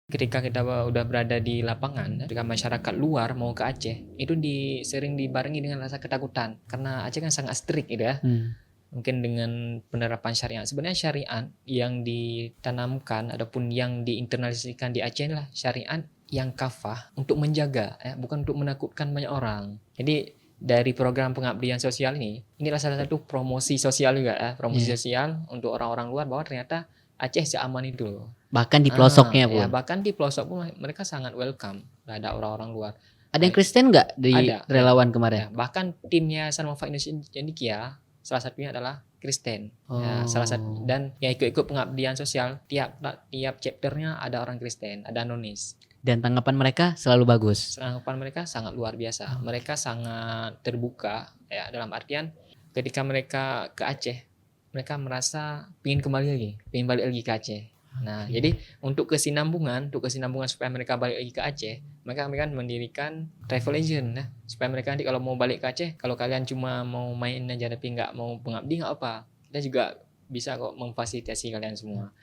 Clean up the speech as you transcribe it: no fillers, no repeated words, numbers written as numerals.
Ketika kita udah berada di lapangan, ketika masyarakat luar mau ke Aceh, itu sering dibarengi dengan rasa ketakutan. Karena Aceh kan sangat strict gitu ya. Mungkin dengan penerapan syariat. Sebenarnya syariat yang ditanamkan ataupun yang diinternalisasikan di Aceh adalah syariat yang kafah untuk menjaga, bukan untuk menakutkan banyak orang. Jadi dari program pengabdian sosial inilah salah satu promosi sosial juga, promosi sosial untuk orang-orang luar bahwa ternyata Aceh seaman itu. Bahkan di pelosoknya pun. Ya, bahkan di pelosok pun mereka sangat welcome. Ada orang-orang luar. Ada yang Kristen nggak di relawan kemarin? Ya, bahkan timnya Yayasan Wafa Indonesia salah satunya adalah Kristen. Ya, salah satu dan yang ikut-ikut pengabdian sosial tiap chapternya ada orang Kristen, ada nonis. Dan tanggapan mereka selalu bagus. Tanggapan mereka sangat luar biasa. Mereka sangat terbuka ya, dalam artian ketika mereka ke Aceh, mereka merasa ingin kembali lagi, ingin balik lagi ke Aceh. Nah, jadi untuk kesinambungan supaya mereka balik lagi ke Aceh, mereka akan mendirikan travel agent supaya mereka nanti kalau mau balik ke Aceh, kalau kalian cuma mau main aja tapi nggak mau pengabdi nggak apa, kita juga bisa kok memfasilitasi kalian semua.